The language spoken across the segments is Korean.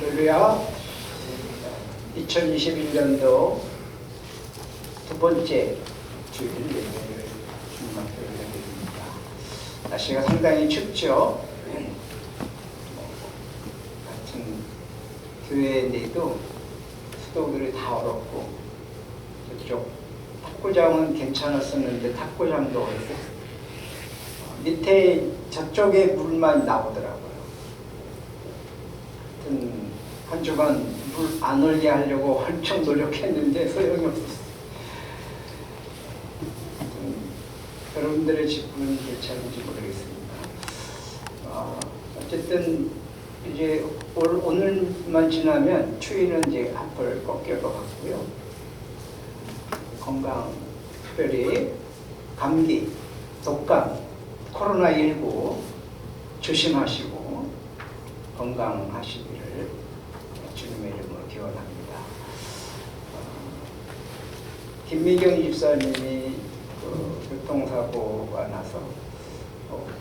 할렐루야. 2021년도 두 번째 주일 예배를 주님께 올려드립니다. 날씨가 상당히 춥죠. 같은 교회인데도 수도들이 다 얼었고, 저쪽 탁구장은 괜찮았었는데 탁구장도 얼고, 밑에 저쪽에 물만 나오더라고요. 한 주간 물 안 얼게 하려고 엄청 노력했는데 소용이 없었어요. 여러분들의 집은 괜찮은지 모르겠습니다. 어쨌든 이제 오늘만 지나면 추위는 이제 한풀 꺾일 것 같고요. 건강, 특별히 감기, 독감, 코로나19 조심하시고 건강하시기를 주님의 이름으로 기원합니다. 김미경 집사님이 교통사고가 나서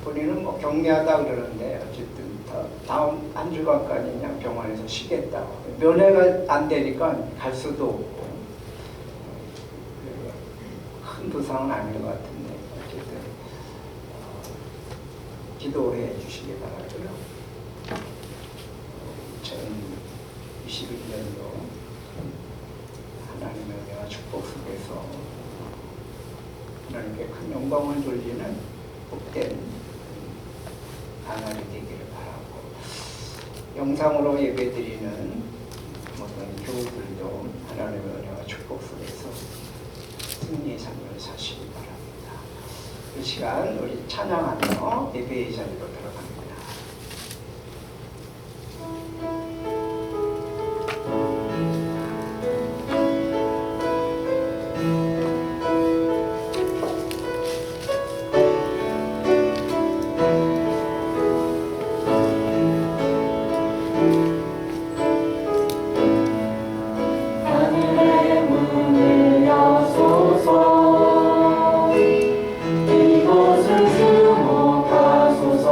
본인은 격리하다 그러는데 어쨌든 다음 한 주간까지 그냥 병원에서 쉬겠다. 면회가 안 되니까 갈 수도 없고 큰 부상은 아닌 것 같은데 어쨌든 기도해 주시기 바라고요. 2021년도 하나님의 은혜와 축복 속에서 하나님께 큰 영광을 돌리는 복된 나날이 되기를 바라고, 영상으로 예배드리는 모든 교우들도 하나님의 은혜와 축복 속에서 승리의 삶을 사시기 바랍니다. 이 시간 우리 찬양하며 예배의 자리로 들어갑니다. 이곳을 주목하소서.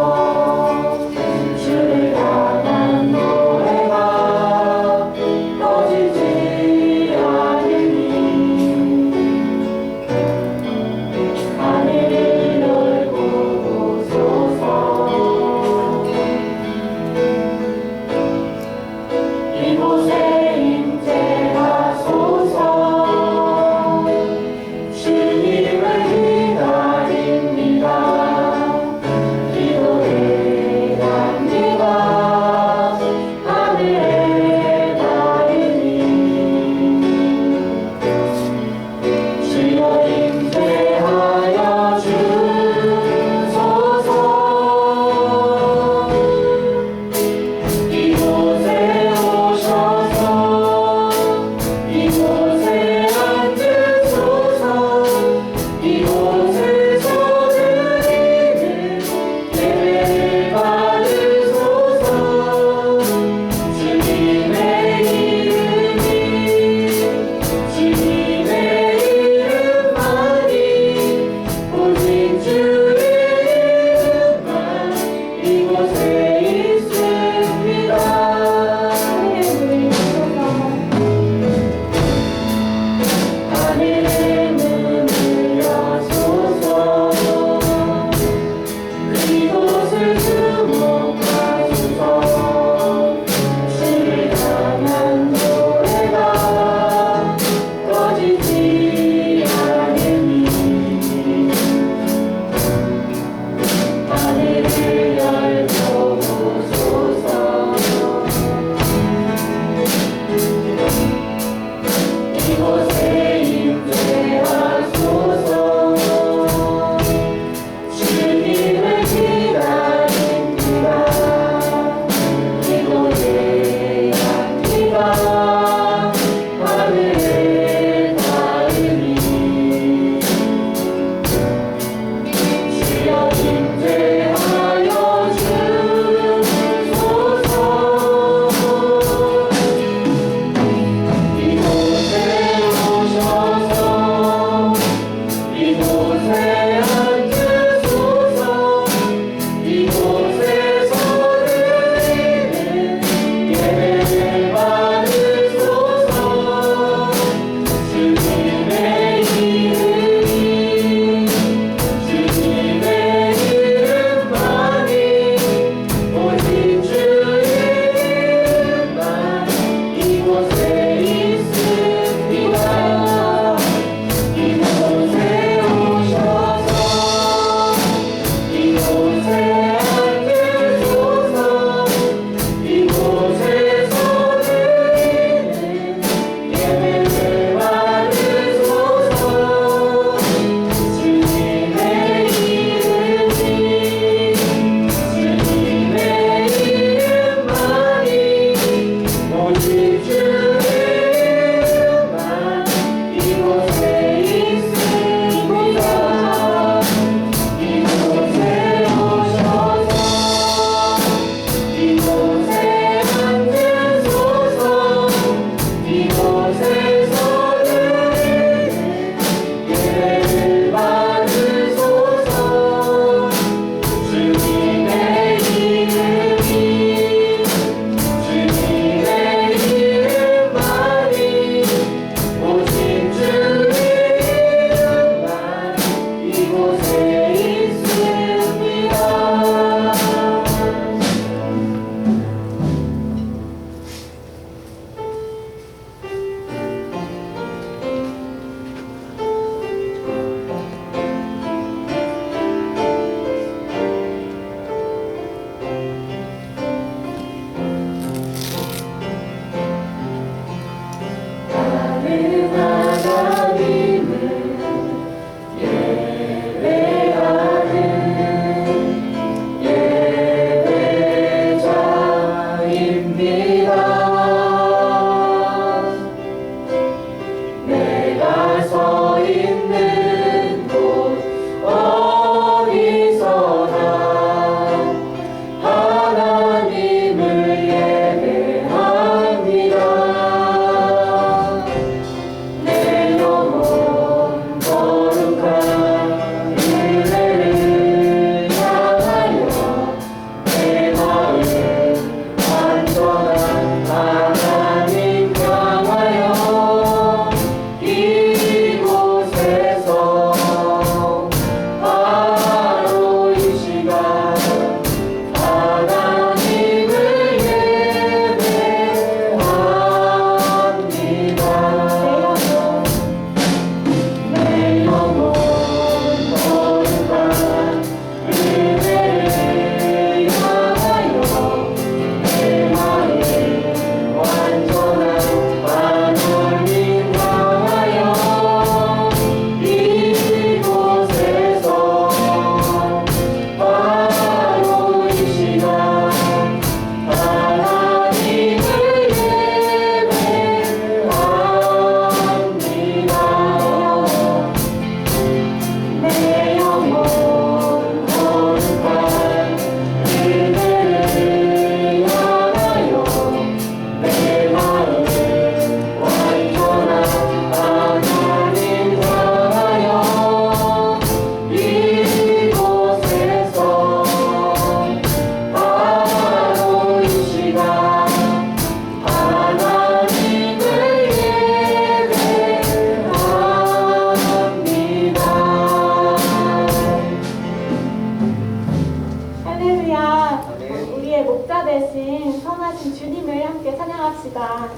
귀하신 선하신 주님을 함께 찬양합시다.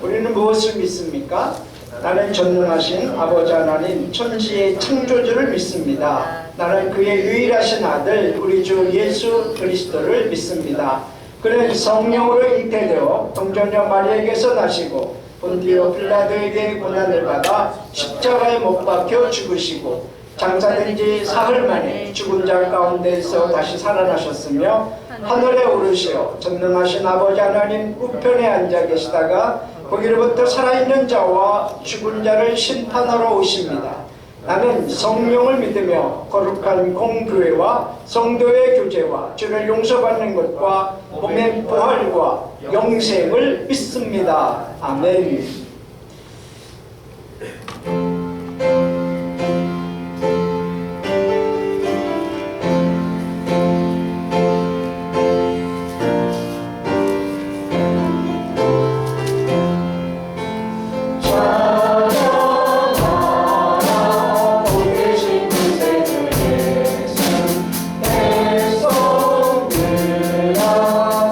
우리는 무엇을 믿습니까? 나는 전능하신 아버지 하나님 천지의 창조주를 믿습니다. 나는 그의 유일하신 아들 우리 주 예수 그리스도를 믿습니다. 그는 성령으로 잉태되어 동정녀 마리아에게서 나시고 본디오 빌라도에게 고난을 받아 십자가에 못 박혀 죽으시고 장사된 지 사흘 만에 죽은 자 가운데서 다시 살아나셨으며 하늘에 오르시어 전능하신 아버지 하나님 우편에 앉아 계시다가 거기로부터 살아있는 자와 죽은 자를 심판하러 오십니다. 나는 성령을 믿으며 거룩한 공교회와 성도의 교제와 죄를 용서받는 것과 몸의 부활과 영생을 믿습니다. 아멘.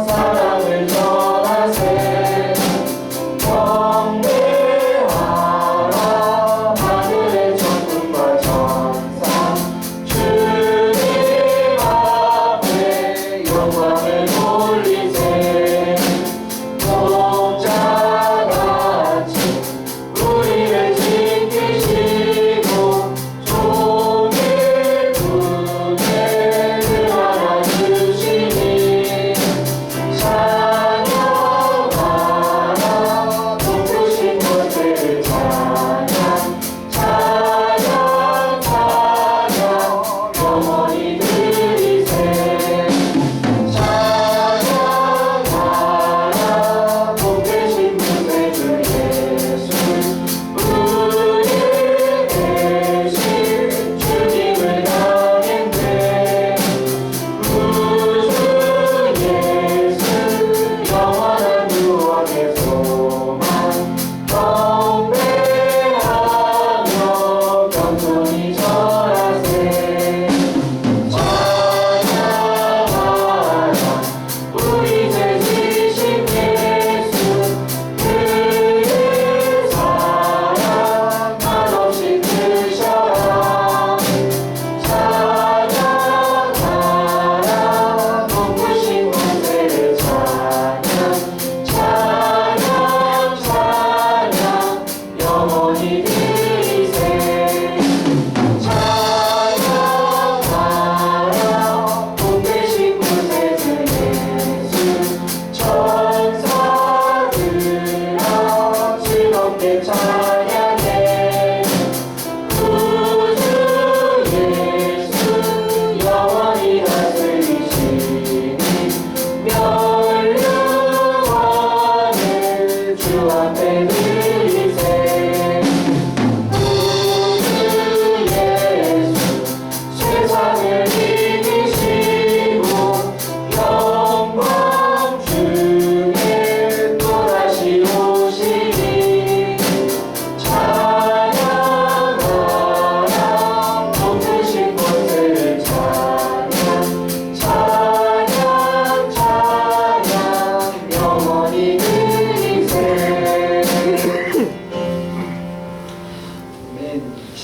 사랑을 전하세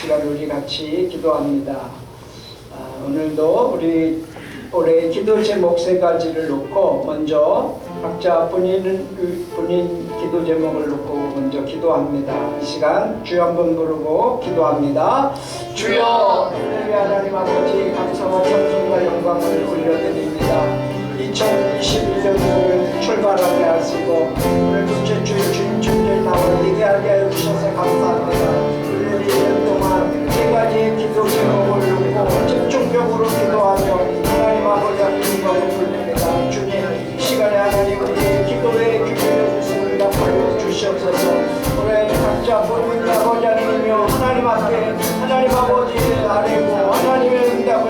시간 우리 같이 기도합니다. 오늘도 우리 올해 기도 제목 3가지를 놓고 먼저 각자 본인 기도 제목을 놓고 먼저 기도합니다. 이 시간 주여 한번 부르고 기도합니다. 주여, 우리 하나님 아버지 감사와 찬송과 영광을 올려드립니다. 2021년도를 출발하게 하시고 오늘 둘째 주일 주님 주님을 나와 얘기하게 해주셔서 감사합니다. 오늘 1년 동안 3가지의 기도 제목을 놓고 집중적으로 기도하며 하나님 아버지 영광을 돌립니다. 주님, 이 시간에 하나님 우리의 기도에 귀를 주시는 답하여 주시옵소서. 올해 각자 본인 아버지 하나님이여 하나님 앞에 하나님 아버지 아뢰고 하나님의 응답을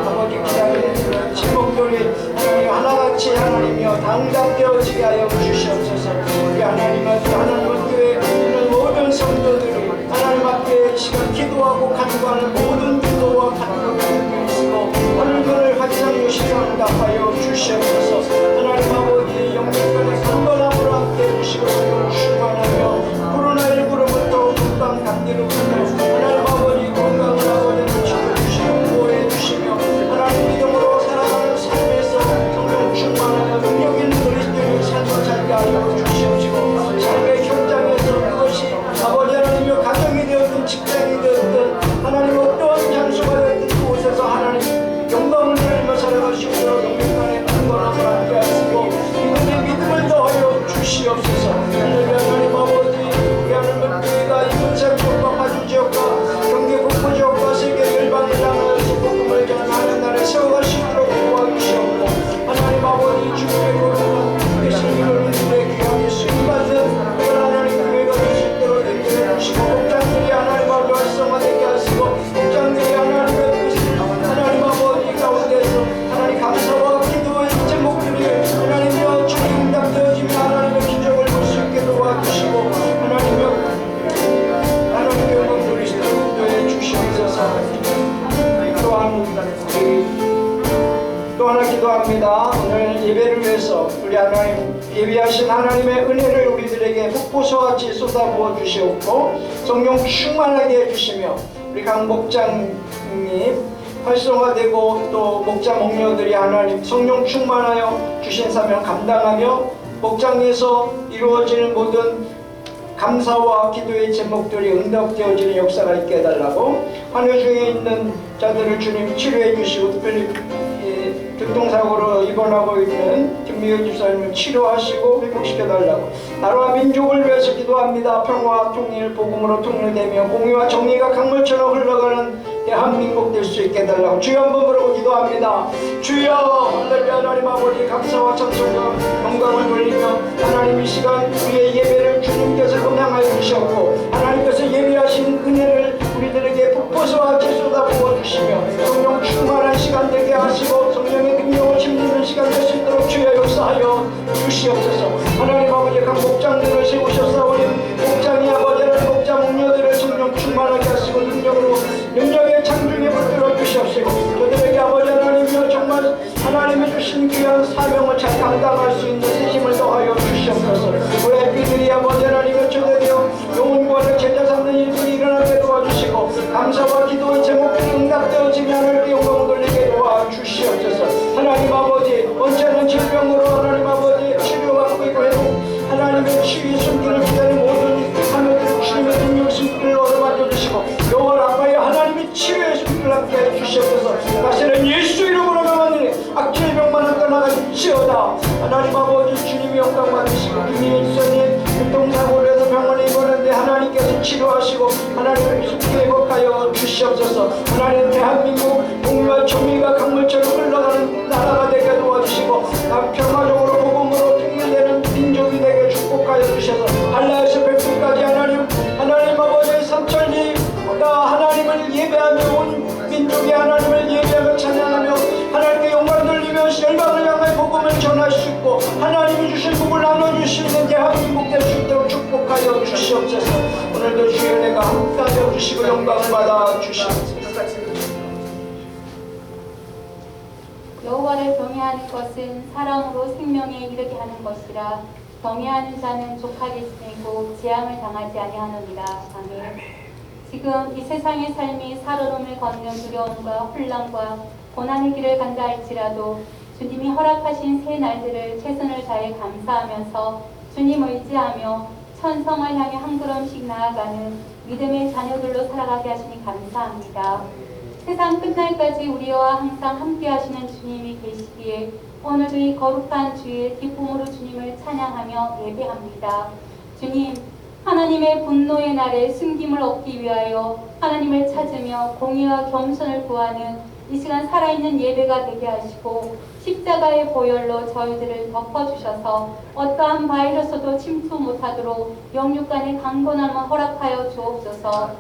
아버지 기다리는 제목들이 하나님 하나같이 하나님이여 당당되어지게 하여 주시옵소서. 우리 하나님 앞에 하나님 교회에 있는 모든 성도들이 하나님 앞에 이 시간 기도하고 간구하는 모든 기도와 간구를 드리시고 하늘들을 항상 유시하는 답하여 주시옵소서. 하나님 아버지 영접권의 건강함으로 함께 해주시고 충만하며 코로나19로부터 국방 감기로부터 하나님 아버지 건강을 아버지를 지켜주시고 보호해주시며 하나님 믿음으로 살아가는 삶에서 성령 충만하여 능력 있는 그리스도의 삶을 살게 하여 주시옵시고 삶의 현장에서 그것이 아버지 하나님의 가정이 되었든 직장이 되었든 하나님 어떠한 장소가 되었든 그곳에서 하나님 영광을 드리며 살아가시고 영육간의 강건함을 함께 하시고 믿음을 더하여 주시옵소서. 하나님 아버지 우리 하나님 교회가 이곳에 족박하신 지역과 경기 북부 지역과 세계 열방을 향하여서 복음을 전하는 날에 세워가시도록 도와주시옵고 하나님 아버지 주님의 거룩한 되신 여러분들의 귀하게 수임받는 그런 하나님 교회가 될 수 있도록 인도해 주시고 목장들이 하나님 앞에 활성화되게 하시고 목장들이 하나님의 뜻을 하나님 아버지 가운데서 하나님 감사와 기도의 제목들이 하나님이여 주님 응답되어지며 하나님의 기적을 볼 수 있게 도와주시고 하나님이여 영광 그리스도 인도해 주시옵소서. 또한 또 하나 기도합니다. 오늘 예배를 위해서 우리 하나님 예비하신 하나님의 은혜를 우리들에게 폭포수같이 쏟아부어 주시옵고 성령 충만하게 해주시며 우리 강 목장님 활성화되고 또 목자 목녀들이 하나님 성령 충만하여 주신 사명 감당하며 목장에서 이루어지는 모든 감사와 기도의 제목들이 응답되어지는 역사가 있게 해달라고 환우 중에 있는 자들을 주님 치료해 주시고 특별히 교통사고로 입원하고 있는 김미호 집사님을 치료하시고 회복시켜달라고 나라와 민족을 위해서 기도합니다. 평화와 통일, 복음으로 통일되며 공의와 정의가 강물처럼 흘러가는 대한민국 될 수 있게 해달라고 주여 한번 부르고 기도합니다. 주여 하나님 아버지 감사와 찬송과 영광을 돌리며 하나님 이 시간 우리의 예배를 주님께서 음향하여 주셨고 하나님께서 예비하신 은혜를 우리들에게 폭포수와 쏟아 부어주시며 성령 충만한 시간 되게 하시고 성령의 능력을 힘입는 시간 될 수 있도록 주여 역사하여 주시옵소서. 하나님 아버지 각 목장들을 세우셨사오니 목장이 아버지 하나님 목자 목녀들을 성령 충만하게 하시고 능력의 창중에 붙들어 주시옵시고 저들에게 아버지 하나님이여 정말 하나님이 주신 귀한 사명을 잘 감당할 수 있는 세심을 더하여 주시옵소서. 우리 애비들이 아버지 하나님을 초대되어 영혼과를 제자 삼는 일들이 일어나게 도와주시고 감사와 기도의 제목들이 응답되어지며 하나님께 영광을 돌리게 도와주시옵소서. 하나님 아버지 언제는 질병으로 하나님 아버지 치료받고 있고 회복 하나님의 치유의 손길을 기다리는 모든 하나님의 주님의 능력 손길을 얻어맞춰 주시고 영원 아빠의 하나님의 치유의 손길을 함께 해주시옵소서. 다시는 예수 이름으로 명하니 악질병만은 떠나갈지어다. 하나님 아버지 주님의 영광 받으시고 김미애 지사님 교통사고로 해서 병원에 입원했는데 하나님께서 치료하시고 하나님을 쉽게 회복하여 주시옵소서. 하나님 대한민국 공유와 정의가 강물처럼 흘러가는 나라가 되게 도와주시고 평화적으로 복음으로 통일되는 민족이 되게 축복하여 주셔서 한라에서 백두까지 하나님 아버지의 삼천리 하나님을 예배하며 온 민족이 하나님을 예배하며 찬양하며 하나님께 영광 돌리며 열방을 향해 복음을 전할 수 있고 하나님이 주신 복을 나눠주시는 대한민국 될 수 있도록 축복하여 주시옵소서. 오늘도 주의 은혜가 함께하여 주시고 영광을 받아 주시옵소서. 여호와를 경외하는 것은 사랑으로 생명에 이르게 하는 것이라 경외하는 자는 족하겠으니 곧 재앙을 당하지 아니하느니라. 아멘. 지금 이 세상의 삶이 살얼음을 걷는 두려움과 혼란과 고난의 길을 간다 할지라도 주님이 허락하신 새 날들을 최선을 다해 감사하면서 주님 의지하며 천성을 향해 한 걸음씩 나아가는 믿음의 자녀들로 살아가게 하시니 감사합니다. 세상 끝날까지 우리와 항상 함께 하시는 주님이 계시기에 오늘도 이 거룩한 주일 기쁨으로 주님을 찬양하며 예배합니다. 주님, 하나님의 분노의 날에 숨김을 얻기 위하여 하나님을 찾으며 공의와 겸손을 구하는 이 시간 살아있는 예배가 되게 하시고 십자가의 보혈로 저희들을 덮어주셔서 어떠한 바이러스도 침투 못하도록 영육간의 강건함을 허락하여 주옵소서.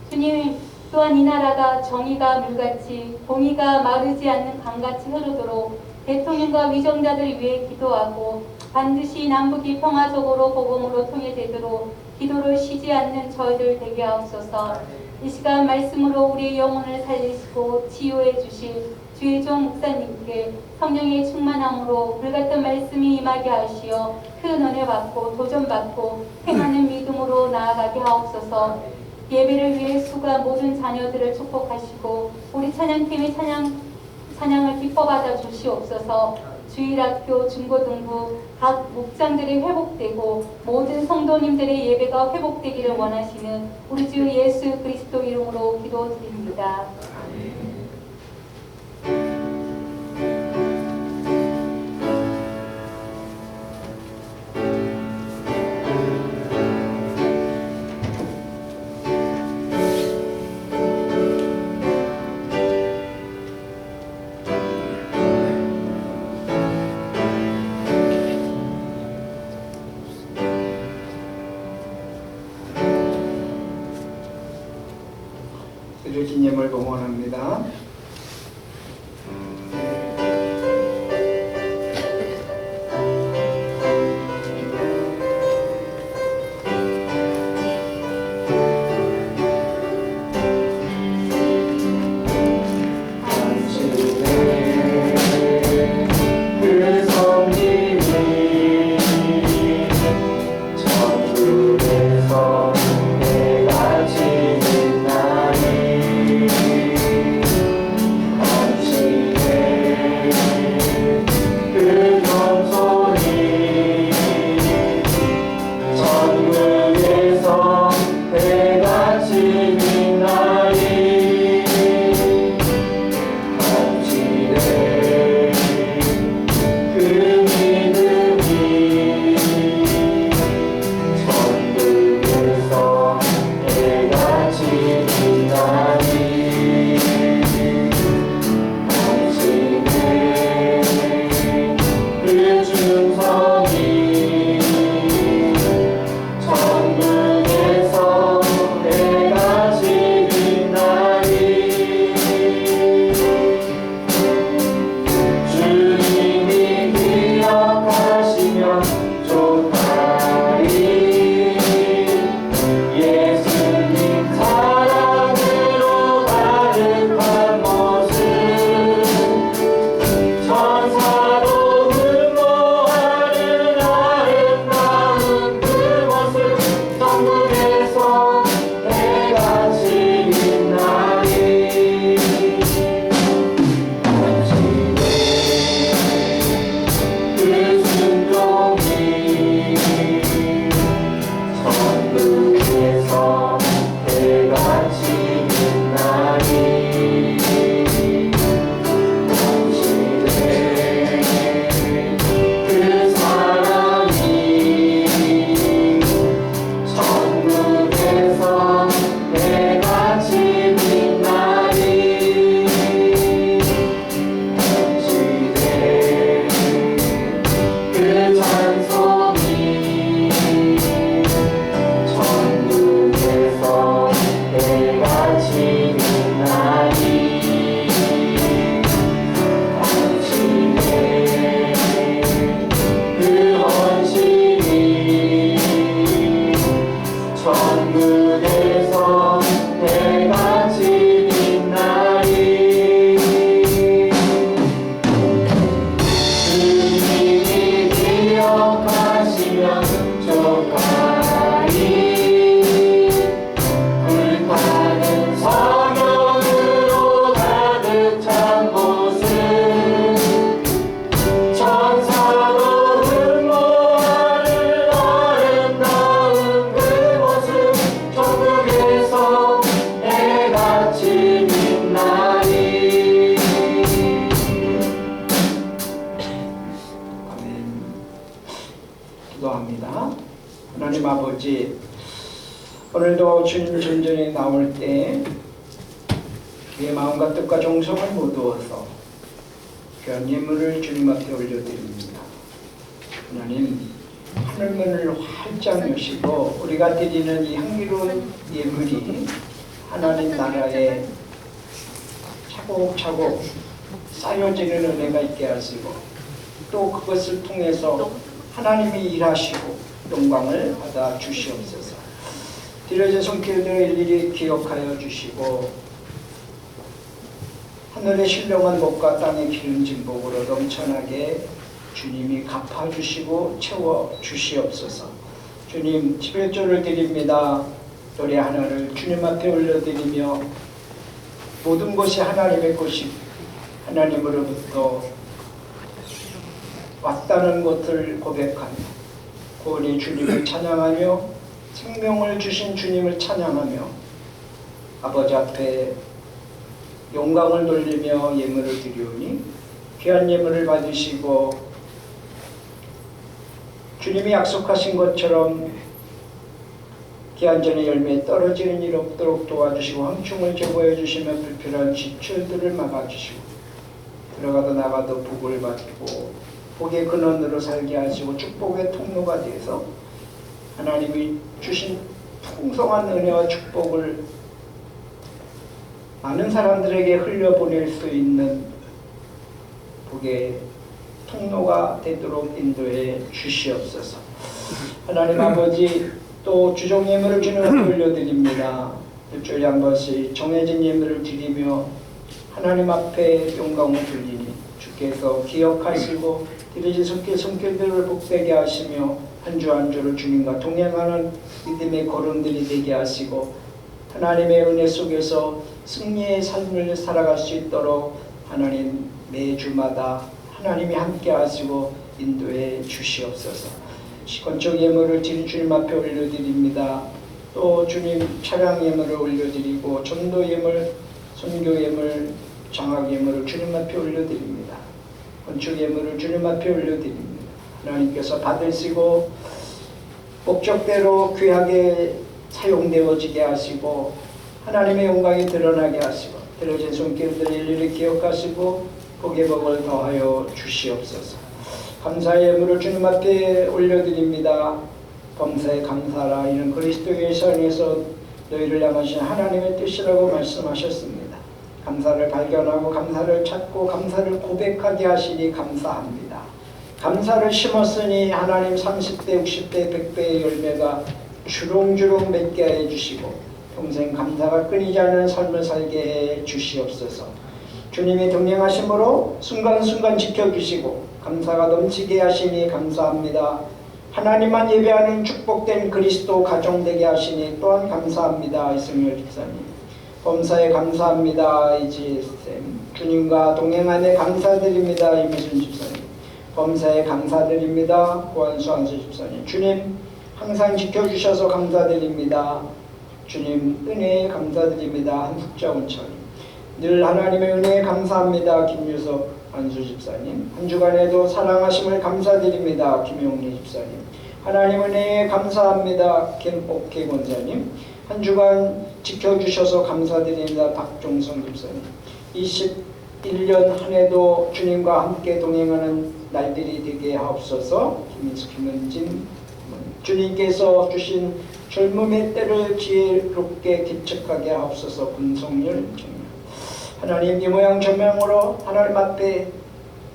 주님, 또한 이 나라가 정의가 물같이 공의가 마르지 않는 강같이 흐르도록 대통령과 위정자들을 위해 기도하고 반드시 남북이 평화적으로 복음으로 통일되도록 기도를 쉬지 않는 저희들 되게 하옵소서. 이 시간 말씀으로 우리의 영혼을 살리시고 치유해 주실 주의 종 목사님께 성령의 충만함으로 불같은 말씀이 임하게 하시어 큰 은혜 받고 도전 받고 행하는 믿음으로 나아가게 하옵소서. 예배를 위해 수고한 모든 자녀들을 축복하시고 우리 찬양팀의 찬양을 기뻐받아 주시옵소서. 주일학교, 중고등부 각 목장들이 회복되고 모든 성도님들의 예배가 회복되기를 원하시는 우리 주 예수 그리스도 이름으로 기도드립니다. 기념을 봉헌합니다. 천국에서 내가 지는 날이 오늘도 주님 전전에 나올 때 내 마음과 뜻과 정성을 모두어서 귀한 예물을 주님 앞에 올려드립니다. 하나님, 하늘문을 활짝 여시고 우리가 드리는 이 향기로운 예물이 하나님 나라에 차곡차곡 쌓여지는 은혜가 있게 하시고 또 그것을 통해서 하나님이 일하시고 영광을 받아 주시옵소서. 드려진 손길들을 일일이 기억하여 주시고 하늘의 신령한 복과 땅의 기름진 복으로 넘쳐나게 주님이 갚아주시고 채워주시옵소서. 주님, 11조를 드립니다. 노래 하나를 주님 앞에 올려드리며 모든 것이 하나님의 것이 하나님으로부터 왔다는 것을 고백하며 구원의 주님을 찬양하며 생명을 주신 주님을 찬양하며 아버지 앞에 영광을 돌리며 예물을 드리오니 귀한 예물을 받으시고 주님이 약속하신 것처럼 기한전의 열매에 떨어지는 일 없도록 도와주시고 황충을 제거해 주시며 불필요한 지출들을 막아주시고 들어가도 나가도 복을 받고 복의 근원으로 살게 하시고 축복의 통로가 되어서 하나님이 주신 풍성한 은혜와 축복을 많은 사람들에게 흘려보낼 수 있는 복의 통로가 되도록 인도해 주시옵소서. 하나님 아버지, 또 주종 예물을 주님 앞에 올려드립니다. 일주일에 한 번씩 정해진 예물을 드리며 하나님 앞에 영광을 돌리니 주께서 기억하시고 드려진 손길들을 복되게 하시며 한 주 한 주를 주님과 동행하는 믿음의 걸음들이 되게 하시고 하나님의 은혜 속에서 승리의 삶을 살아갈 수 있도록 하나님 매주마다 하나님이 함께 하시고 인도해 주시옵소서. 건축 예물을 주님 앞에 올려드립니다. 또 주님 차량 예물을 올려드리고 전도 예물, 선교 예물, 장학 예물을 주님 앞에 올려드립니다. 건축 예물을 주님 앞에 올려드립니다. 하나님께서 받으시고 목적대로 귀하게 사용되어지게 하시고 하나님의 영광이 드러나게 하시고 들어진 손길들을 일일이 기억하시고 복의 복을 더하여 주시옵소서. 감사의 예물을 주님 앞에 올려드립니다. 범사에 감사라. 이는 그리스도 예수 안에서 너희를 향하신 하나님의 뜻이라고 말씀하셨습니다. 감사를 발견하고 감사를 찾고 감사를 고백하게 하시니 감사합니다. 감사를 심었으니 하나님 30배, 60배, 100배의 열매가 주렁주렁 맺게 해 주시고 평생 감사가 끊이지 않는 삶을 살게 해 주시옵소서. 주님이 동행하심으로 순간순간 지켜주시고 감사가 넘치게 하시니 감사합니다. 하나님만 예배하는 축복된 그리스도 가정 되게 하시니 또한 감사합니다. 이승열 집사님. 범사에 감사합니다. 이지쌤. 주님과 동행하네 감사드립니다. 이미순 집사님. 범사에 감사드립니다. 고한수 한수 집사님. 주님 항상 지켜주셔서 감사드립니다. 주님 은혜에 감사드립니다. 한숙자 원천님. 늘 하나님의 은혜에 감사합니다. 김유석 한수 집사님. 한 주간에도 사랑하심을 감사드립니다. 김용리 집사님. 하나님 은혜에 감사합니다. 김옥희 권사님. 한 주간 지켜주셔서 감사드립니다. 박종성 집사님. 21년 한 해도 주님과 함께 동행하는 날들이 되게 하옵소서. 김인수 김은진 주님께서 주신 젊음의 때를 지혜롭게 기척하게 하옵소서. 분성열 청년. 하나님 이 모양 저 모양으로 하나님 앞에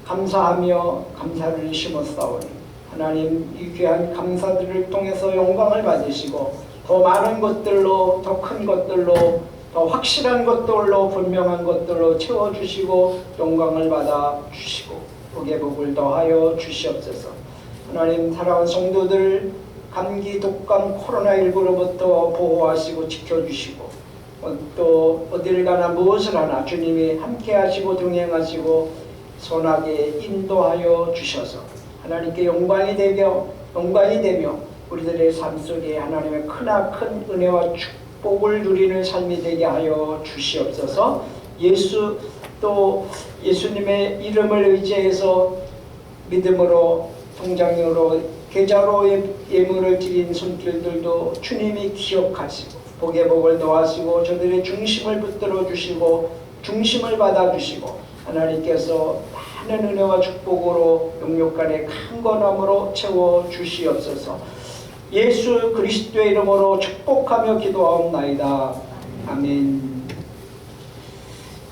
감사하며 감사를 심었사오니 하나님 이 귀한 감사들을 통해서 영광을 받으시고 더 많은 것들로 더 큰 것들로 더 확실한 것들로 분명한 것들로 채워주시고 영광을 받아 주시고 복의 복을 더하여 주시옵소서. 하나님 사랑하는 성도들 감기, 독감, 코로나19로부터 보호하시고 지켜주시고 또 어디를 가나 무엇을 하나 주님이 함께 하시고 동행하시고 선하게 인도하여 주셔서 하나님께 영광이 되며 우리들의 삶 속에 하나님의 크나큰 은혜와 축복을 누리는 삶이 되게 하여 주시옵소서. 또 예수님의 이름을 의지해서 믿음으로 성장으로 계좌로 예물을 드린 손길들도 주님이 기억하시고 복의 복을 더하시고 저들의 중심을 붙들어 주시고 중심을 받아주시고 하나님께서 많은 은혜와 축복으로 영육간의 큰 권함으로 채워주시옵소서. 예수 그리스도의 이름으로 축복하며 기도하옵나이다. 아멘.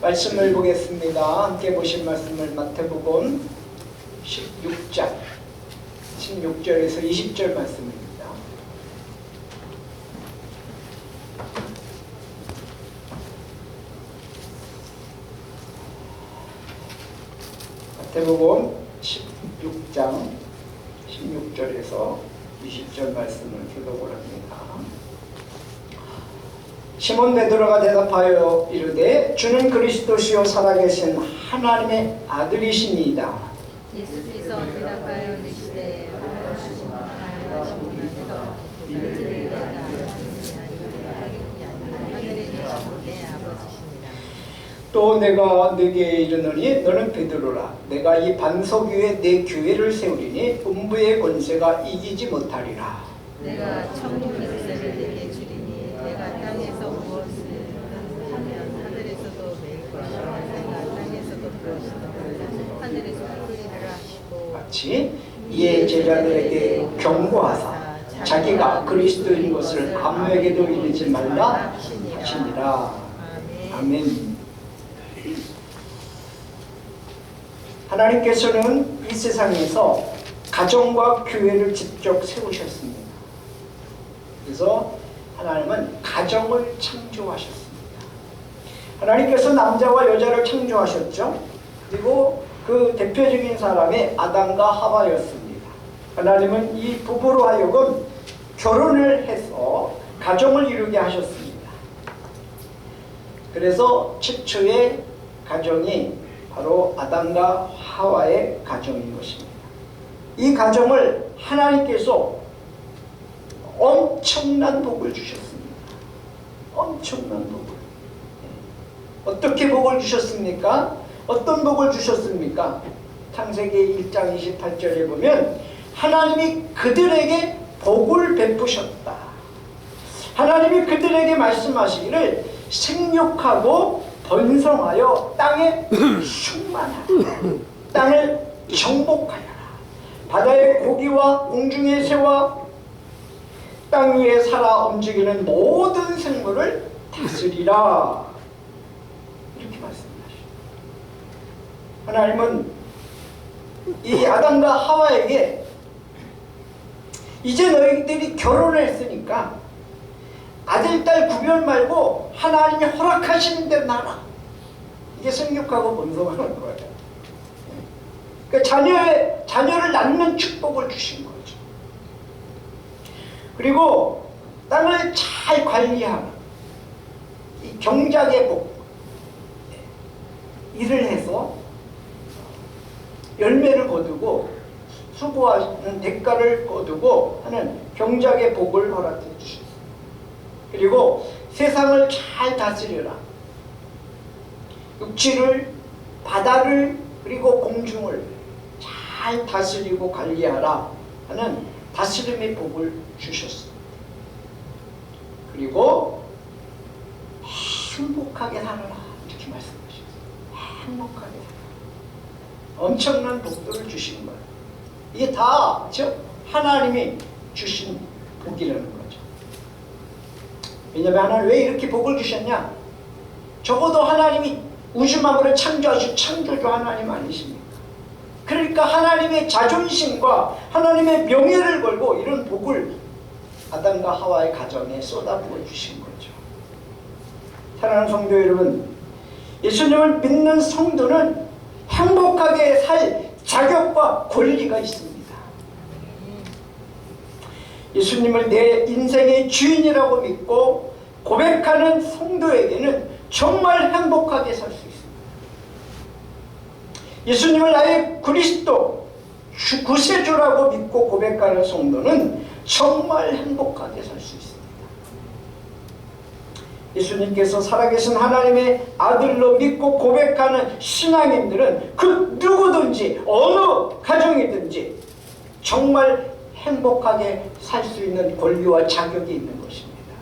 말씀을 보겠습니다. 함께 보신 말씀을 마태복음 16장 16절에서 20절 말씀입니다. 마태복음 16장 16절에서 20절 말씀을 기록을 합니다. 시몬 베드로가 대답하여 이르되 주는 그리스도시요 살아계신 하나님의 아들이시니이다. 예수께서 대답하여 이르시되 또 내가 네게 이르노니 너는 베드로라. 내가 이 반석 위에 내 교회를 세우리니 음부의 권세가 이기지 못하리라. 내가 천국 열쇠를 내게 주리니 내가 땅에서 무엇을 하면 하늘에서도 매일 것이라. 내가 땅에서도 무엇이든 하늘에서 풀리리라 하시고 마치 이에 제자들에게 경고하사 자기가 그리스도인 것을 아무에게도 이르지 말라 하시니라. 아멘. 하나님께서는 이 세상에서 가정과 교회를 직접 세우셨습니다. 그래서 하나님은 가정을 창조하셨습니다. 하나님께서 남자와 여자를 창조하셨죠. 그리고 그 대표적인 사람이 아담과 하와였습니다. 하나님은 이 부부로 하여금 결혼을 해서 가정을 이루게 하셨습니다. 그래서 최초의 가정이 바로 아담과 하와의 가정인 것입니다. 이 가정을 하나님께서 엄청난 복을 주셨습니다. 엄청난 복을. 어떻게 복을 주셨습니까? 어떤 복을 주셨습니까? 창세기 1장 28절에 보면 하나님이 그들에게 복을 베푸셨다. 하나님이 그들에게 말씀하시기를 생육하고 번성하여 땅에 충만하라. 땅을 정복하여라. 바다의 고기와 공중의 새와 땅 위에 살아 움직이는 모든 생물을 다스리라. 이렇게 말씀하십니다. 하나님은 이 아담과 하와에게 이제 너희들이 결혼을 했으니까 아들, 딸 구별 말고 하나님이 허락하시는 대로 나라. 이게 생육하고 번성하는 거예요. 그러니까 자녀를 낳는 축복을 주신 거죠. 그리고 땅을 잘 관리하는 이 경작의 복, 일을 해서 열매를 거두고 수고하는 대가를 거두고 하는 경작의 복을 허락해 주셨습니다. 그리고 세상을 잘 다스려라. 육지를, 바다를, 그리고 공중을 잘 다스리고 관리하라 하는 다스림의 복을 주셨습니다. 그리고 행복하게 살아라 이렇게 말씀하셨어요. 행복하게 살아라. 엄청난 복들을 주신 거예요. 이게 다 하나님이 주신 복이라는 거죠. 왜냐하면 하나님 왜 이렇게 복을 주셨냐? 적어도 하나님이 우주만물을 창조하신 창조주 하나님 아니십니까? 그러니까 하나님의 자존심과 하나님의 명예를 걸고 이런 복을 아담과 하와의 가정에 쏟아부어 주신 거죠. 사랑하는 성도 여러분, 예수님을 믿는 성도는 행복하게 살 자격과 권리가 있습니다. 예수님을 내 인생의 주인이라고 믿고 고백하는 성도에게는 정말 행복하게 살 수 있습니다. 예수님을 나의 그리스도 구세주라고 믿고 고백하는 성도는 정말 행복하게 살 수 있습니다. 예수님께서 살아계신 하나님의 아들로 믿고 고백하는 신앙인들은 그 누구든지 어느 가정이든지 정말 행복하게 살 수 있는 권리와 자격이 있는 것입니다.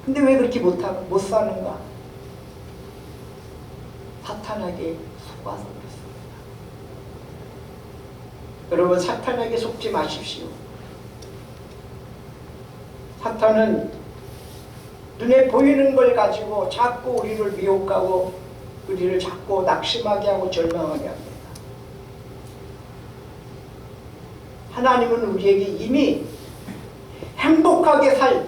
근데 왜 그렇게 못 사는가? 사탄에게 속아서 그렇습니다. 여러분, 사탄에게 속지 마십시오. 사탄은 눈에 보이는 걸 가지고 자꾸 우리를 미혹하고 우리를 자꾸 낙심하게 하고 절망하게 합니다. 하나님은 우리에게 이미 행복하게 살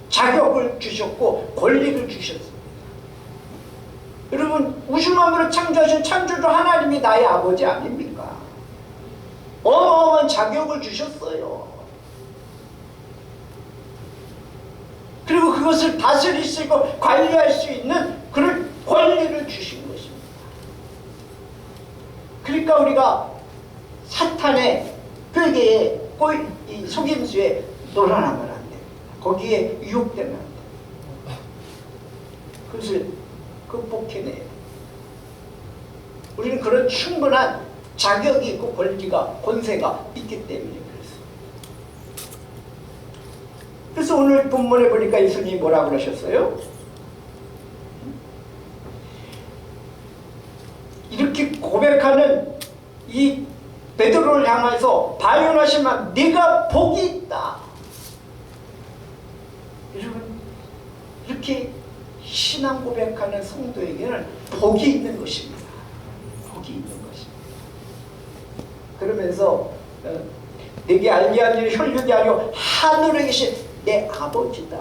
자격을 주셨고 권리를 주셨습니다. 여러분, 우주만물을 창조하신 창조주 하나님이 나의 아버지 아닙니까? 어마어마한 자격을 주셨어요. 그리고 그것을 다스릴 수 있고 관리할 수 있는 그런 권리를 주신 것입니다. 그러니까 우리가 사탄의 꾀계에 이 속임수에 놀아나면 안 됩니다. 거기에 유혹되면 안 됩니다. 그것을 극복해내야 돼요. 우리는 그런 충분한 자격이 있고 권리가, 권세가 있기 때문에 그렇습니다. 그래서 오늘 본문에 보니까 예수님이 뭐라 그러셨어요? 이렇게 고백하는 이 베드로를 향해서 발언하시면 네가 복이 있다. 여러분, 이렇게 신앙 고백하는 성도에게는 복이 있는 것입니다. 복이 있는 것입니다. 그러면서 내게 알게 하는 혈육이 아니고 하늘에 계신 내 아버지다.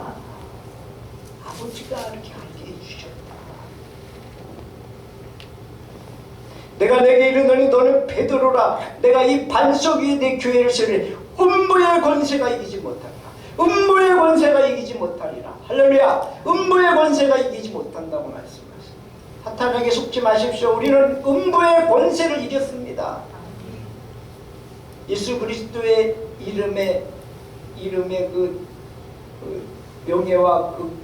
아버지가 이렇게 알게 해주셨다. 내가 내게 이르노니 너는 베드로라. 내가 이 반석 위에 내 교회를 세우리. 음부의 권세가 이기지 못하리라. 음부의 권세가 이기지 못하리라. 할렐루야. 음부의 권세가 이기지 못한다고 말씀하십니다. 사탄에게 속지 마십시오. 우리는 음부의 권세를 이겼습니다. 예수 그리스도의 이름의 그 명예와 그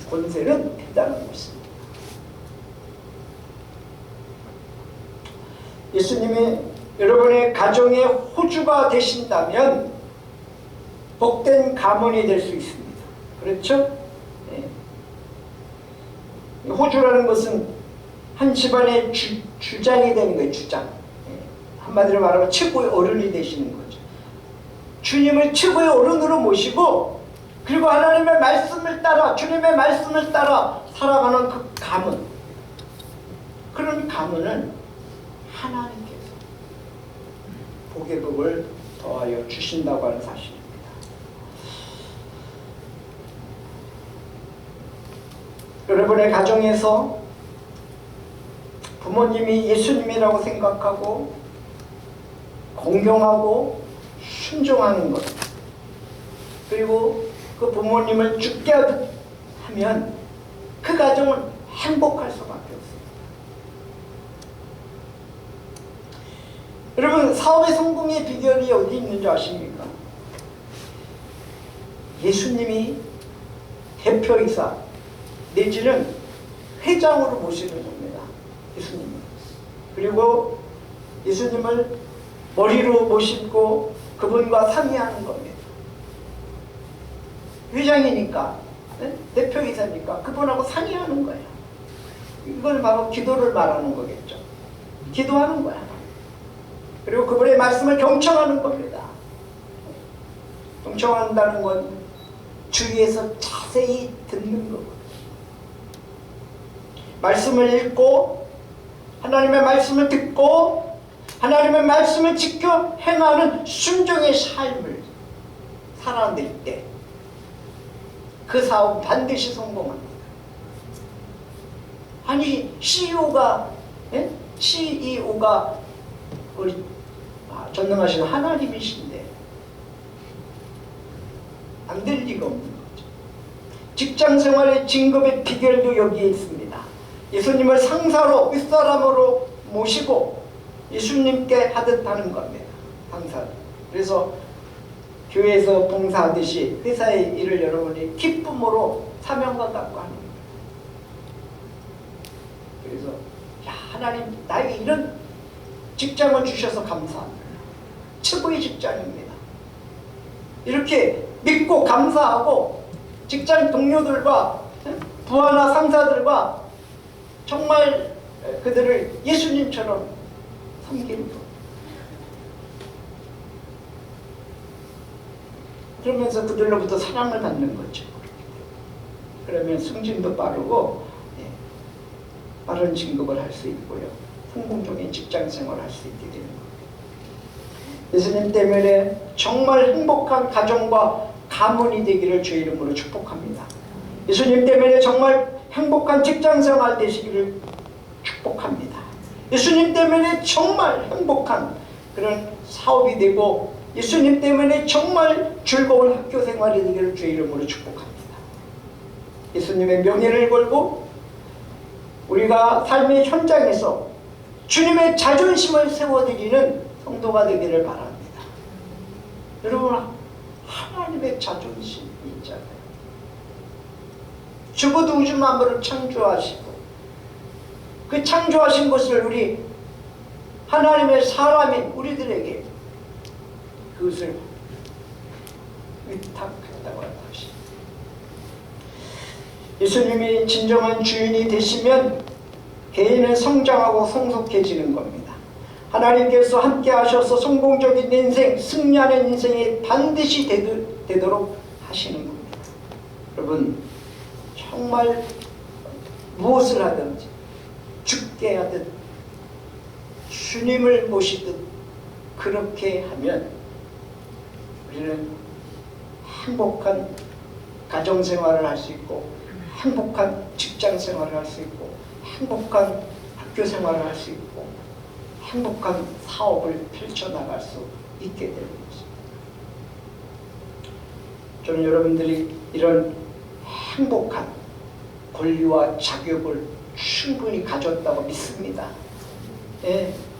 권세는 대단한 것입니다. 예수님이 여러분의 가정의 호주가 되신다면 복된 가문이 될 수 있습니다. 그렇죠? 네. 호주라는 것은 한 집안의 주장이 되는 거예요. 주장. 네. 한마디로 말하면 최고의 어른이 되시는 거죠. 주님을 최고의 어른으로 모시고 그리고 하나님의 말씀을 따라 주님의 말씀을 따라 살아가는 그 가문, 그런 가문은 하나님께서 복의 복을 더하여 주신다고 하는 사실입니다. 여러분의 가정에서 부모님이 예수님이라고 생각하고 공경하고 순종하는 것, 그리고 그 부모님을 죽게 하면 그 가정은 행복할 수밖에 없습니다. 여러분, 사업의 성공의 비결이 어디 있는지 아십니까? 예수님이 대표이사 내지는 회장으로 모시는 겁니다. 예수님을. 그리고 예수님을 머리로 모시고 그분과 상의하는 겁니다. 회장이니까, 네? 대표이사니까 그분하고 상의하는 거예요. 이걸 바로 기도를 말하는 거겠죠. 기도하는 거야. 그리고 그분의 말씀을 경청하는 겁니다. 경청한다는 건 주위에서 자세히 듣는 거거든요. 말씀을 읽고 하나님의 말씀을 듣고 하나님의 말씀을 지켜 행하는 순종의 삶을 살아낼 때 그 사업은 반드시 성공합니다. 아니 CEO가 우리 전능하신 하나님이신데 안 될 리가 없는 거죠. 직장생활의 진급의 비결도 여기에 있습니다. 예수님을 상사로 윗사람으로 모시고 예수님께 하듯 하는 겁니다. 상사를. 그래서 교회에서 봉사하듯이 회사의 일을 여러분이 기쁨으로 사명감 갖고 하는 거예요. 그래서 야, 하나님 나에게 이런 직장을 주셔서 감사합니다. 최고의 직장입니다. 이렇게 믿고 감사하고 직장 동료들과 부하나 상사들과 정말 그들을 예수님처럼 섬기는 것. 그러면서 그들로부터 사랑을 받는 거죠. 그러면 승진도 빠르고 빠른 진급을 할 수 있고요. 성공적인 직장 생활을 할 수 있게 되는 겁니다. 예수님 때문에 정말 행복한 가정과 가문이 되기를 주의 이름으로 축복합니다. 예수님 때문에 정말 행복한 직장 생활 되시기를 축복합니다. 예수님 때문에 정말 행복한 그런 사업이 되고 예수님 때문에 정말 즐거운 학교 생활이 되기를 주의 이름으로 축복합니다. 예수님의 명예를 걸고 우리가 삶의 현장에서 주님의 자존심을 세워드리는 성도가 되기를 바랍니다. 여러분, 하나님의 자존심이 있잖아요. 죽어도 우주 만물을 창조하시고 그 창조하신 것을 우리 하나님의 사람인 우리들에게 그것을 위탁했다고 하는 것입니다. 예수님이 진정한 주인이 되시면 개인은 성장하고 성숙해지는 겁니다. 하나님께서 함께 하셔서 성공적인 인생, 승리하는 인생이 반드시 되도록 하시는 겁니다. 여러분, 정말 무엇을 하든지 죽게 하든 주님을 모시듯 그렇게 하면 우리는 행복한 가정생활을 할 수 있고 행복한 직장생활을 할 수 있고 행복한 학교생활을 할 수 있고 행복한 사업을 펼쳐나갈 수 있게 되는 것입니다. 저는 여러분들이 이런 행복한 권리와 자격을 충분히 가졌다고 믿습니다.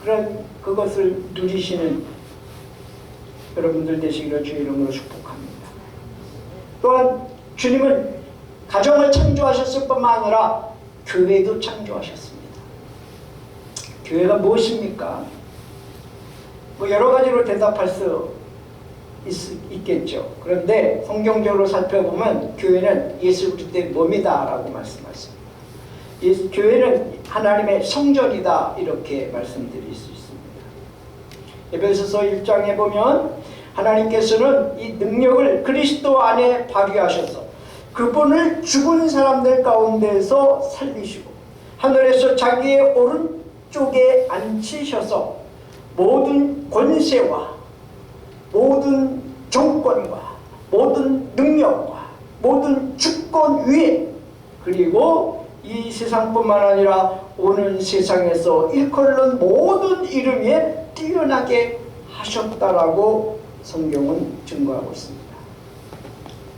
그런 그것을 누리시는 여러분들 되시기를 주의 이름으로 축복합니다. 또한 주님은 가정을 창조하셨을 뿐만 아니라 교회도 창조하셨습니다. 교회가 무엇입니까? 여러 가지로 대답할 수 있겠죠. 그런데 성경적으로 살펴보면 교회는 예수 그리스도의 몸이다 라고 말씀하십니다. 교회는 하나님의 성전이다 이렇게 말씀드릴 수 있습니다. 에베소서 1장에 보면 하나님께서는 이 능력을 그리스도 안에 발휘하셔서 그분을 죽은 사람들 가운데서 살리시고 하늘에서 자기의 오른쪽에 앉히셔서 모든 권세와 모든 정권과 모든 능력과 모든 주권 위에 그리고 이 세상뿐만 아니라 오는 세상에서 일컬는 모든 이름 위에 뛰어나게 하셨다라고 성경은 증거하고 있습니다.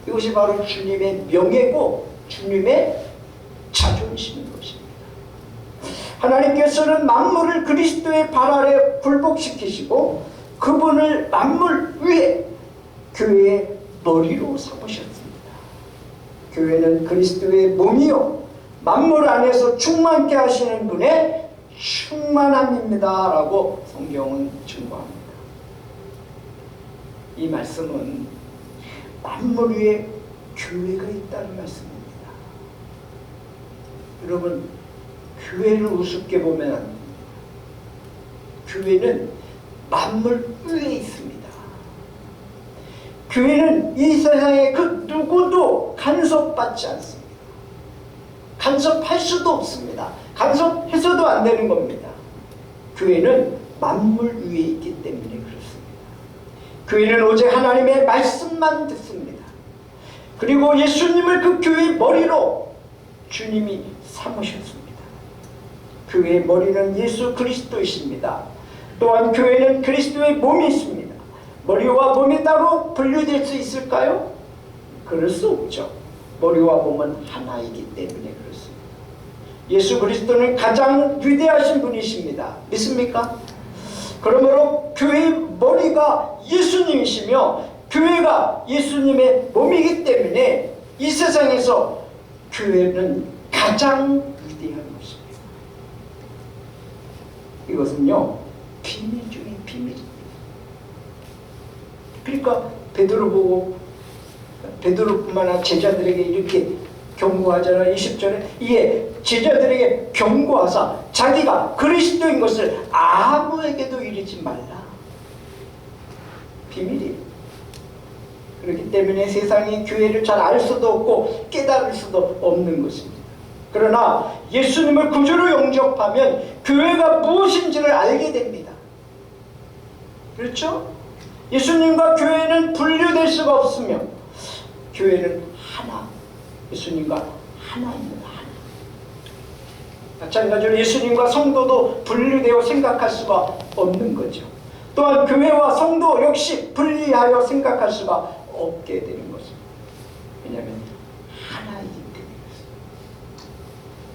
이것이 바로 주님의 명예고 주님의 자존심인 것입니다. 하나님께서는 만물을 그리스도의 발 아래 굴복시키시고 그분을 만물 위에 교회의 머리로 삼으셨습니다. 교회는 그리스도의 몸이요 만물 안에서 충만케 하시는 분의 충만함입니다 라고 성경은 증거합니다. 이 말씀은 만물 위에 교회가 있다는 말씀입니다. 여러분, 교회를 우습게 보면 안 됩니다. 교회는 만물 위에 있습니다. 교회는 이 세상에 그 누구도 간섭받지 않습니다. 간섭할 수도 없습니다. 간섭해서도 안 되는 겁니다. 교회는 만물 위에 있기 때문에 그렇습니다. 교회는 오직 하나님의 말씀만 듣습니다. 그리고 예수님을 그 교회의 머리로 주님이 삼으셨습니다. 교회의 머리는 예수 그리스도이십니다. 또한 교회는 그리스도의 몸이 있습니다. 머리와 몸이 따로 분류될 수 있을까요? 그럴 수 없죠. 머리와 몸은 하나이기 때문에 그렇습니다. 예수 그리스도는 가장 위대하신 분이십니다. 믿습니까? 그러므로 교회의 머리가 예수님이시며 교회가 예수님의 몸이기 때문에 이 세상에서 교회는 가장 위대한 것입니다. 이것은요 비밀 중에 비밀입니다. 그러니까 베드로 보고 베드로뿐만 아니라 제자들에게 이렇게 경고하잖아요. 20절에 이에 제자들에게 경고하사 자기가 그리스도인 것을 아무에게도 이르지 말라. 비밀이에요. 그렇기 때문에 세상이 교회를 잘 알 수도 없고 깨달을 수도 없는 것입니다. 그러나 예수님을 구주로 영접하면 교회가 무엇인지를 알게 됩니다. 그렇죠? 예수님과 교회는 분류될 수가 없으며 교회는 하나, 예수님과 하나입니다. 하나. 마찬가지로 예수님과 성도도 분류되어 생각할 수가 없는 거죠. 또한 교회와 성도 역시 분리하여 생각할 수가 없게 되는 것입니다. 왜냐하면 하나이기 때문에.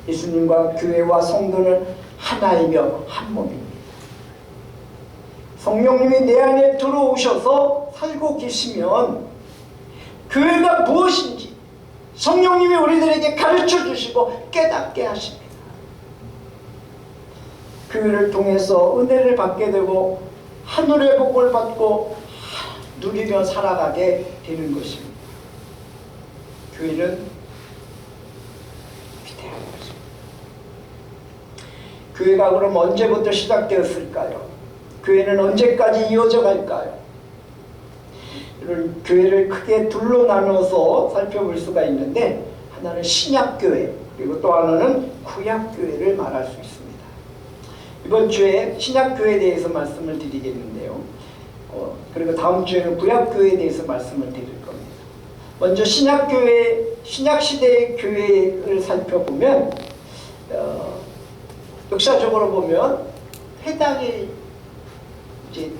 예수님과 교회와 성도는 하나이며 한 몸입니다. 성령님이 내 안에 들어오셔서 살고 계시면 교회가 무엇인지 성령님이 우리들에게 가르쳐 주시고 깨닫게 하십니다. 교회를 통해서 은혜를 받게 되고 하늘의 복을 받고 누리며 살아가게 되는 것입니다. 교회는 위대한 것입니다. 교회가 그럼 언제부터 시작되었을까요? 교회는 언제까지 이어져 갈까요? 이런 교회를 크게 둘로 나눠서 살펴볼 수가 있는데 하나는 신약교회 그리고 또 하나는 구약교회를 말할 수 있습니다. 이번 주에 신약교회에 대해서 말씀을 드리겠는데요. 그리고 다음 주에는 구약교회에 대해서 말씀을 드릴 겁니다. 먼저 신약교회, 신약시대의 교회를 살펴보면 역사적으로 보면 회당이 이제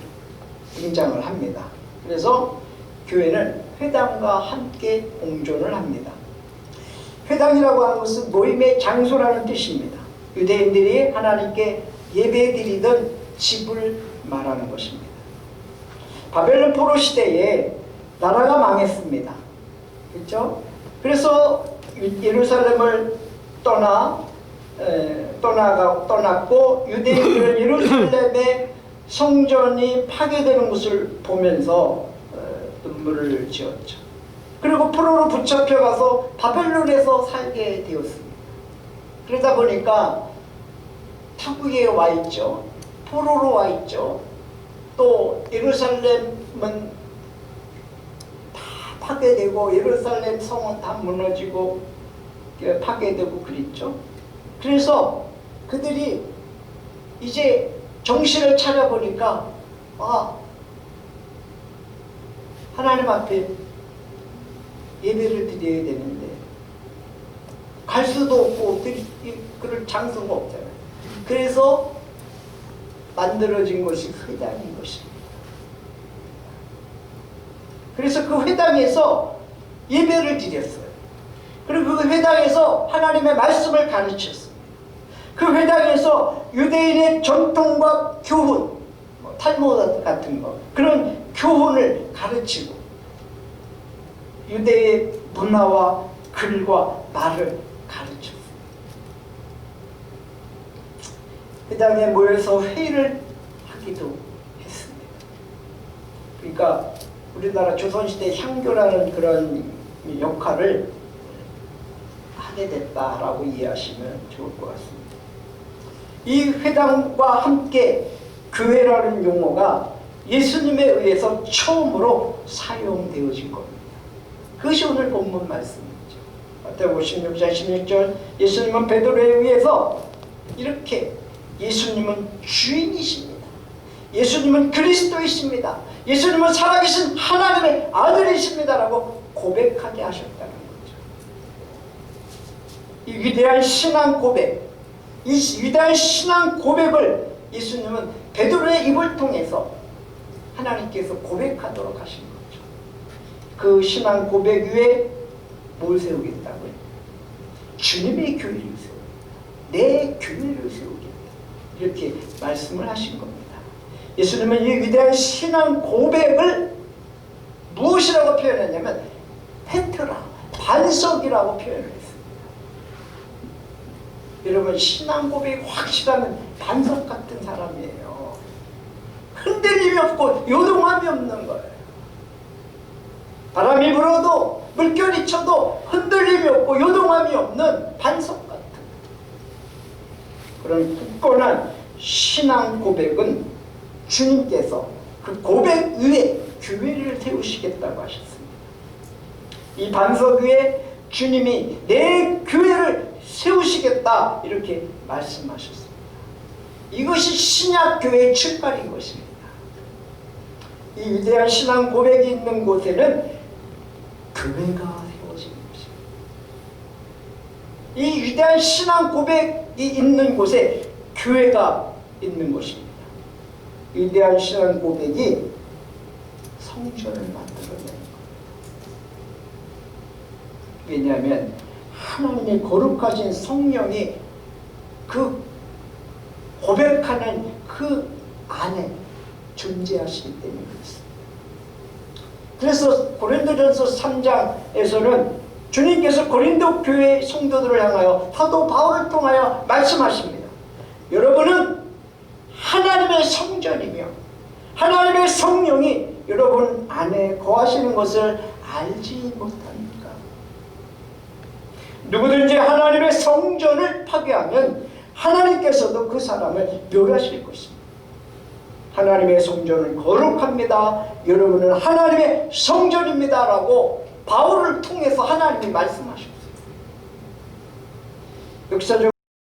등장을 합니다. 그래서 교회는 회당과 함께 공존을 합니다. 회당이라고 하는 것은 모임의 장소라는 뜻입니다. 유대인들이 하나님께 예배드리던 집을 말하는 것입니다. 바벨론 포로 시대에 나라가 망했습니다. 그렇죠? 그래서 예루살렘을 떠났고 유대인들은 예루살렘의 성전이 파괴되는 것을 보면서 눈물을 지었죠. 그리고 포로로 붙잡혀가서 바벨론에서 살게 되었습니다. 그러다 보니까 타국에 와 있죠. 포로로 와 있죠. 또 예루살렘은 다 파괴되고 예루살렘 성은 다 무너지고 파괴되고 그랬죠. 그래서 그들이 이제 정신을 차려보니까 하나님 앞에 예배를 드려야 되는데 갈 수도 없고 그럴 장소가 없잖아요. 그래서 만들어진 것이 회당인 것입니다. 그래서 그 회당에서 예배를 드렸어요. 그리고 그 회당에서 하나님의 말씀을 가르쳤습니다. 그 회당에서 유대인의 전통과 교훈, 탈무드 같은 거, 그런 교훈을 가르치고 유대의 문화와 글과 말을 가르쳤습니다. 회당에 모여서 회의를 하기도 했습니다. 그러니까 우리나라 조선시대 향교라는 그런 역할을 하게 됐다라고 이해하시면 좋을 것 같습니다. 이 회당과 함께 교회라는 용어가 예수님에 의해서 처음으로 사용되어진 겁니다. 그것이 오늘 본문 말씀이죠. 마태복음 16장 16절 예수님은 베드로에 의해서 이렇게 예수님은 주인이십니다. 예수님은 그리스도이십니다. 예수님은 살아계신 하나님의 아들이십니다라고 고백하게 하셨다는 거죠. 이 위대한 신앙 고백, 이 위대한 신앙 고백을 예수님은 베드로의 입을 통해서 하나님께서 고백하도록 하신 거죠. 그 신앙 고백 위에 뭘 세우겠다고요? 주님의 교회를 세우겠다. 내 교회를 세우겠다. 이렇게 말씀을 하신 겁니다. 예수님은 이 위대한 신앙 고백을 무엇이라고 표현했냐면 페트라, 반석이라고 표현을 했습니다. 여러분, 신앙 고백이 확실하면 반석 같은 사람이에요. 흔들림이 없고 요동함이 없는 거예요. 바람이 불어도 물결이 쳐도 흔들림이 없고 요동함이 없는 반석 같은 그런 굳건한 신앙 고백은 주님께서 그 고백 위에 교회를 세우시겠다고 하셨습니다. 이 반석 위에 주님이 내 교회를 세우시겠다 이렇게 말씀하셨습니다. 이것이 신약교회의 출발인 것입니다. 이 위대한 신앙 고백이 있는 곳에는 교회가 세워지는 것입니다. 이 위대한 신앙 고백이 있는 곳에 교회가 있는 것입니다. 위대한 신앙 고백이 성전을 만들어내는 겁니다. 왜냐하면 하나님의 거룩하신 성령이 그 고백하는 그 안에 존재하시기 때문에 그렇습니다. 그래서 고린도전서 3장에서는 주님께서 고린도 교회 성도들을 향하여 사도 바울을 통하여 말씀하십니다. 여러분은 하나님의 성전이며 하나님의 성령이 여러분 안에 거하시는 것을 알지 못합니까? 누구든지 하나님의 성전을 파괴하면 하나님께서도 그 사람을 멸하실 것입니다. 하나님의 성전은 거룩합니다. 여러분은 하나님의 성전입니다. 라고 바울을 통해서 하나님이 말씀하셨어요. 역사적으로